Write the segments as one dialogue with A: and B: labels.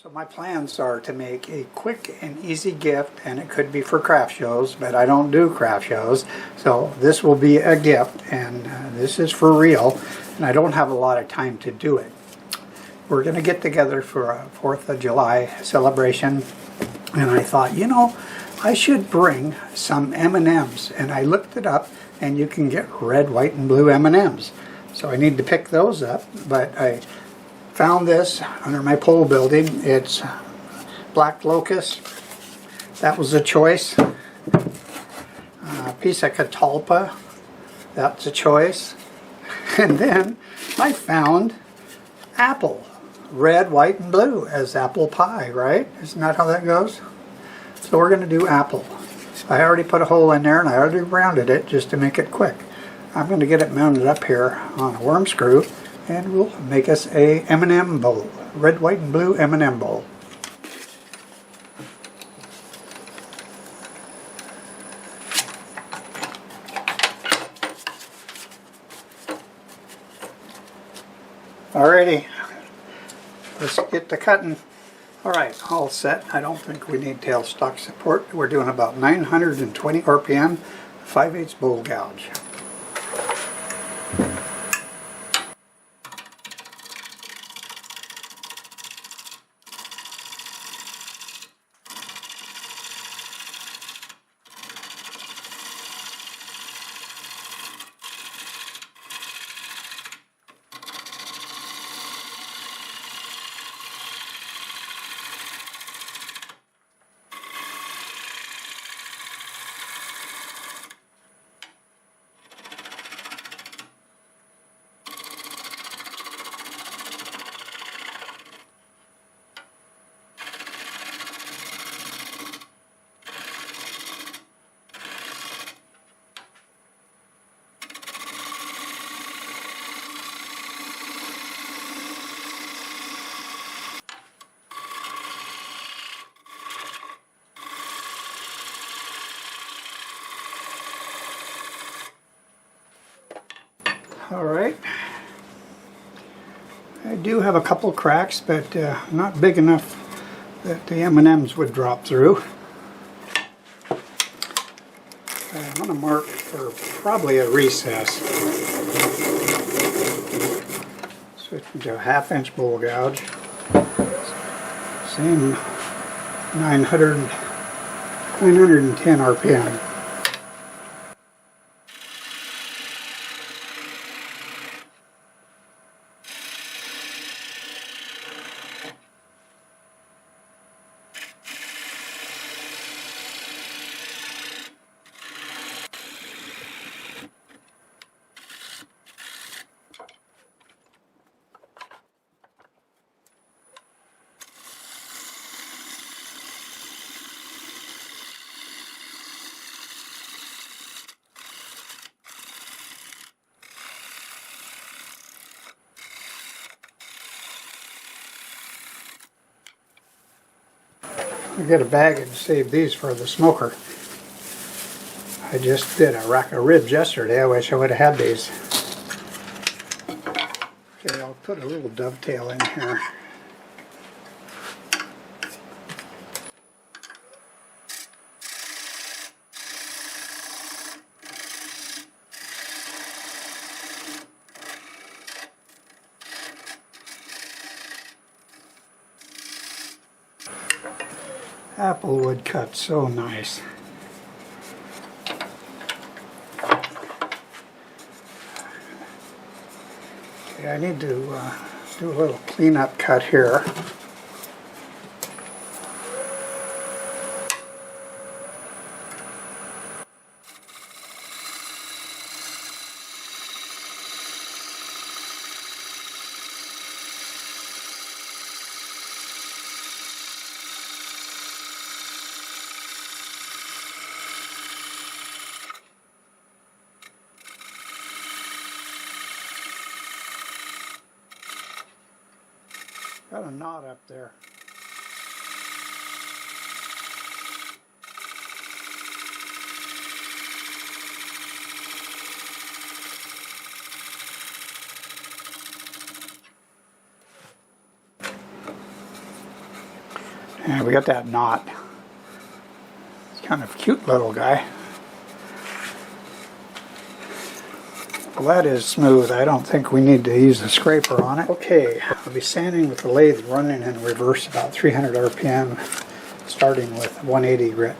A: So my plans are to make a quick and easy gift, and it could be for craft shows, but I don't do craft shows. So this will be a gift, and this is for real, and I don't have a lot of time to do it. We're going to get together for a 4th of July celebration, and I thought, you know, I should bring some M&Ms, and I looked it up, and you can get red, white, and blue M&Ms. So I need to pick those up, but I found this under my pole building. It's black locust. That was a choice. A piece of catalpa. That's a choice. And then I found apple. Red, white, and blue as apple pie, right? Isn't that how that goes? So we're going to do apple. I already put a hole in there and I already rounded it just to make it quick. I'm going to get it mounted up here on a worm screw, and we'll make us a M&M bowl. Red, white, and blue M&M bowl. Alrighty, let's get to cutting. Alright, all set. I don't think we need tailstock support. We're doing about 920 RPM, 5/8 bowl gouge. Alright, I do have a couple cracks, but not big enough that the M&Ms would drop through. I'm going to mark for probably a recess. Switching to a 1/2 bowl gouge. Same 910 RPM. I get a bag and save these for the smoker. I just did a rack of ribs yesterday. I wish I would have had these. Okay, I'll put a little dovetail in here. Apple would cut so nice. Okay, I need to do a little cleanup cut here. Got a knot up there. And we got that knot. It's kind of a cute little guy. Well, that is smooth. I don't think we need to use a scraper on it. Okay, I'll be sanding with the lathe running in reverse about 300 RPM, starting with 180 grit.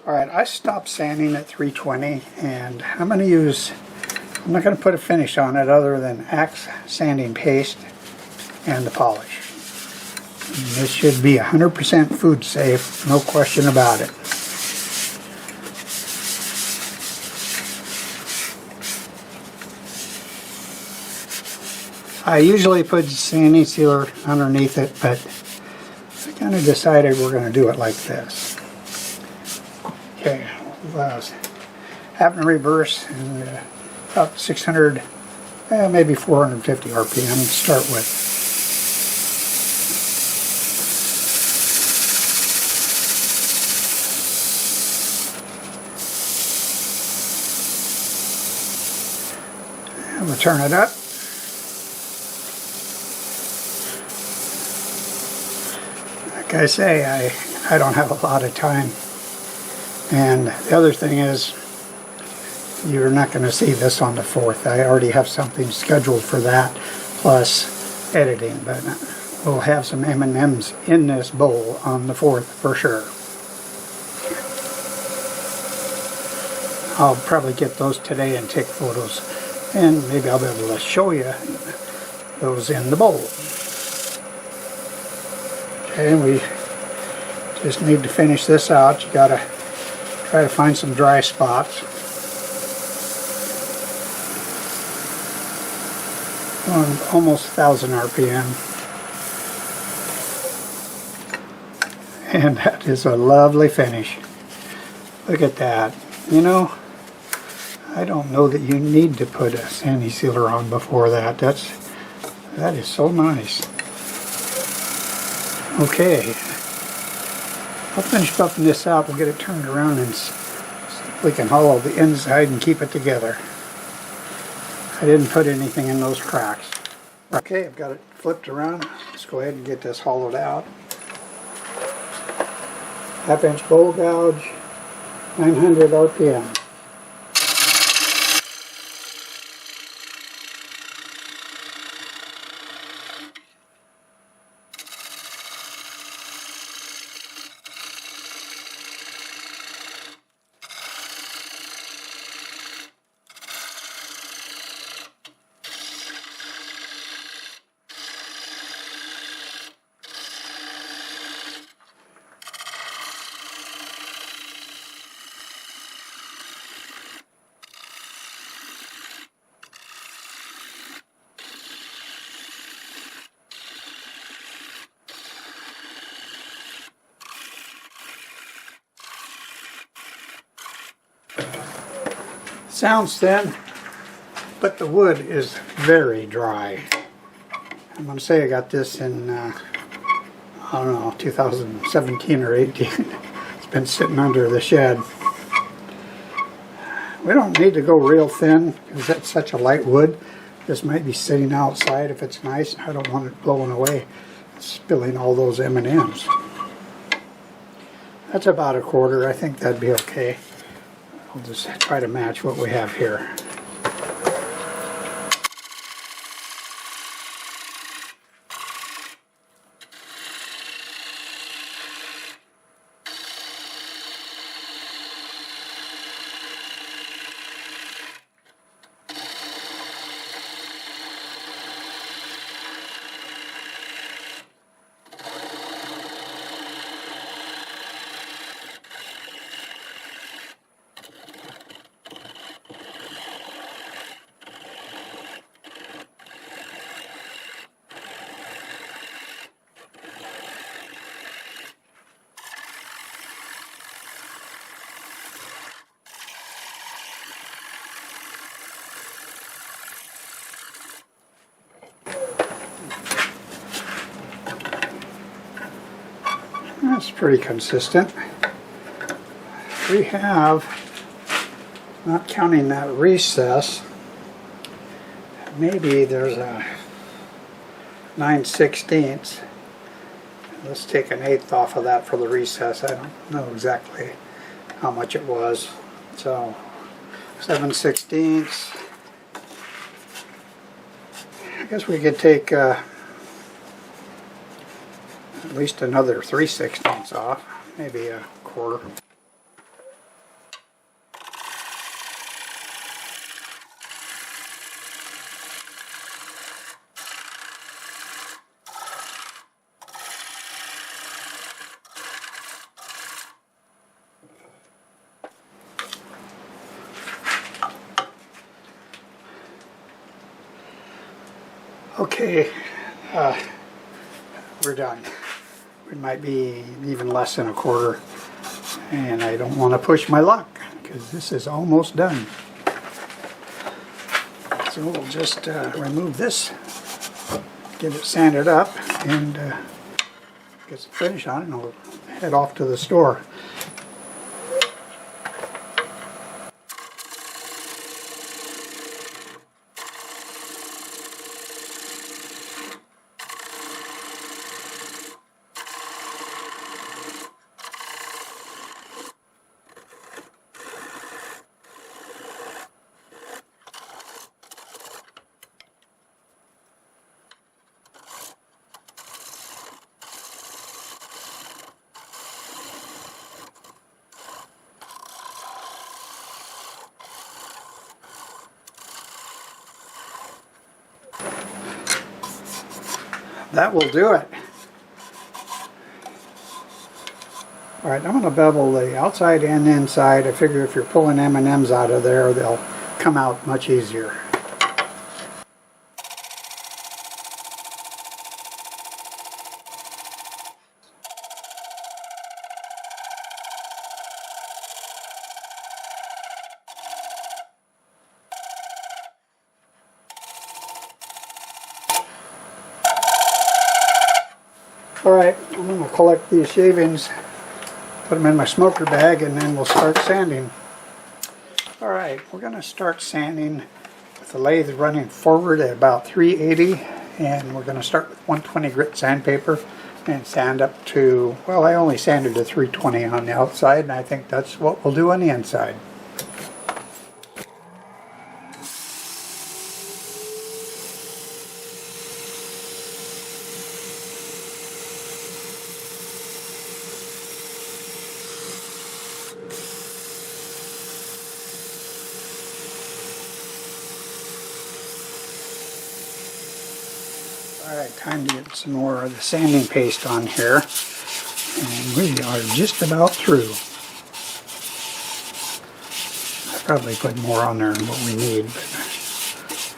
A: Alright, I stopped sanding at 320 and I'm not going to put a finish on it other than Axe sanding paste and the polish. And this should be 100% food safe, no question about it. I usually put sanding sealer underneath it, but I kind of decided we're going to do it like this. Okay, having a reverse and about 600, maybe 450 RPM to start with. And we'll turn it up. Like I say, I don't have a lot of time. And the other thing is, you're not going to see this on the 4th. I already have something scheduled for that, plus editing. But we'll have some M&Ms in this bowl on the 4th for sure. I'll probably get those today and take photos. And maybe I'll be able to show you those in the bowl. Okay, we just need to finish this out. You got to try to find some dry spots. Almost 1,000 RPM. And that is a lovely finish. Look at that. You know, I don't know that you need to put a sanding sealer on before that. That is so nice. Okay. I'll finish buffing this out. We'll get it turned around and we can hollow the inside and keep it together. I didn't put anything in those cracks. Okay, I've got it flipped around. Let's go ahead and get this hollowed out. 1/2-inch bowl gouge, 900 RPM. Sounds thin, but the wood is very dry. I'm going to say I got this in, I don't know, 2017 or 18. It's been sitting under the shed. We don't need to go real thin because that's such a light wood. This might be sitting outside if it's nice. I don't want it blowing away, spilling all those M&Ms. That's about 1/4. I think that'd be okay. I'll just try to match what we have here. pretty consistent. We have, not counting that recess, maybe there's a 9/16. Let's take an eighth off of that for the recess. I don't know exactly how much it was. So 7/16. I guess we could take at least another 3/16 off, maybe a quarter. Okay, we're done. It might be even less than a quarter, and I don't want to push my luck because this is almost done. So we'll just remove this, get it sanded up, and get some finish on it, and I'll head off to the store. That will do it. Alright, I'm going to bevel the outside and inside. I figure if you're pulling M&Ms out of there, they'll come out much easier. Alright, I'm going to collect these shavings, put them in my smoker bag, and then we'll start sanding. Alright, we're going to start sanding with the lathe running forward at about 380, and we're going to start with 120 grit sandpaper and sand up to, well, I only sanded to 320 on the outside, and I think that's what we'll do on the inside. Alright, time to get some more of the sanding paste on here, and we are just about through. I probably put more on there than what we need, but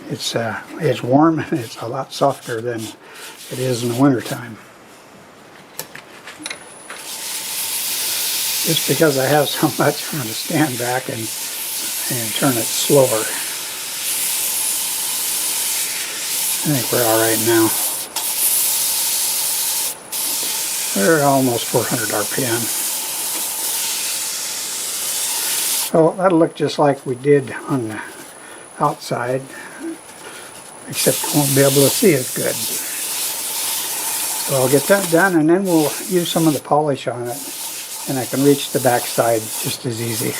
A: it's warm and it's a lot softer than it is in the wintertime. Just because I have so much, I'm going to stand back and turn it slower. I think we're alright now. We're almost 400 RPM. So that'll look just like we did on the outside, except you won't be able to see as good. So I'll get that done, and then we'll use some of the polish on it, and I can reach the back side just as easy.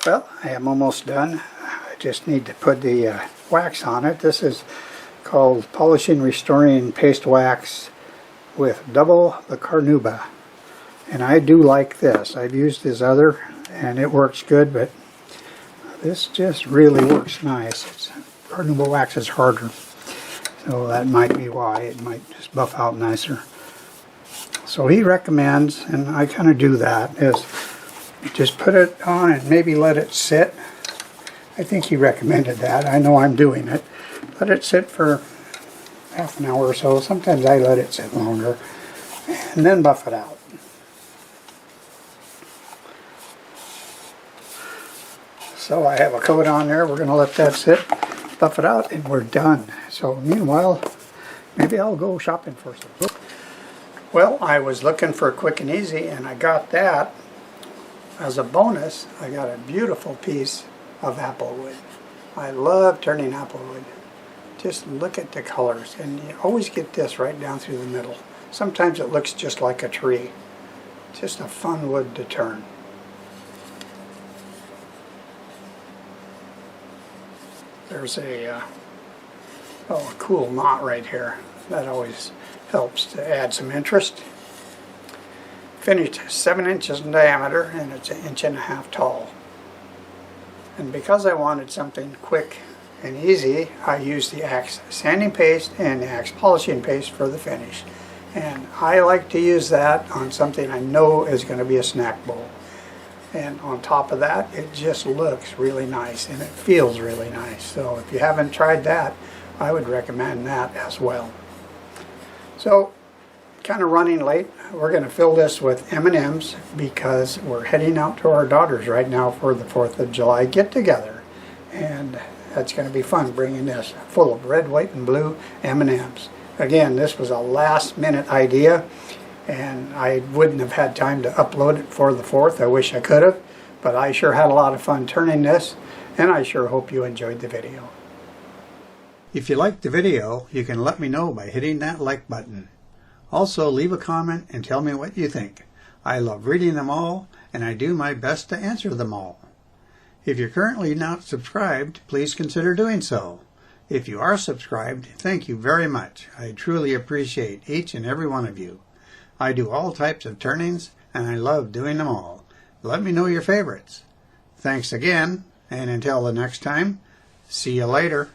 A: Well, I am almost done. I just need to put the wax on it. This is called Polishing Restoring Paste Wax with double the carnauba. And I do like this. I've used this other and it works good, but this just really works nice. Carnauba wax is harder, so that might be why. It might just buff out nicer. So he recommends, and I kind of do that, is just put it on and maybe let it sit. I think he recommended that. I know I'm doing it. let it sit for half an hour or so. Sometimes I let it sit longer, and then buff it out. So I have a coat on there. We're going to let that sit, buff it out, and we're done. So meanwhile, maybe I'll go shopping for some. Well, I was looking for quick and easy, and I got that. As a bonus, I got a beautiful piece of apple wood. I love turning apple wood. Just look at the colors, and you always get this right down through the middle. Sometimes it looks just like a tree. Just a fun wood to turn. There's a cool knot right here. That always helps to add some interest. Finished 7 inches in diameter, and it's 1.5 inches tall. And because I wanted something quick and easy, I used the Axe sanding paste and the Axe polishing paste for the finish. And I like to use that on something I know is going to be a snack bowl. And on top of that, it just looks really nice and it feels really nice. So if you haven't tried that, I would recommend that as well. So, kind of running late. We're going to fill this with M&Ms because we're heading out to our daughters right now for the 4th of July get-together. And that's going to be fun, bringing this full of red, white, and blue M&Ms. Again, this was a last-minute idea, and I wouldn't have had time to upload it for the 4th. I wish I could have, but I sure had a lot of fun turning this, and I sure hope you enjoyed the video. If you liked the video, you can let me know by hitting that like button. Also, leave a comment and tell me what you think. I love reading them all, and I do my best to answer them all. If you're currently not subscribed, please consider doing so. If you are subscribed, thank you very much. I truly appreciate each and every one of you. I do all types of turnings, and I love doing them all. Let me know your favorites. Thanks again, and until the next time, see you later.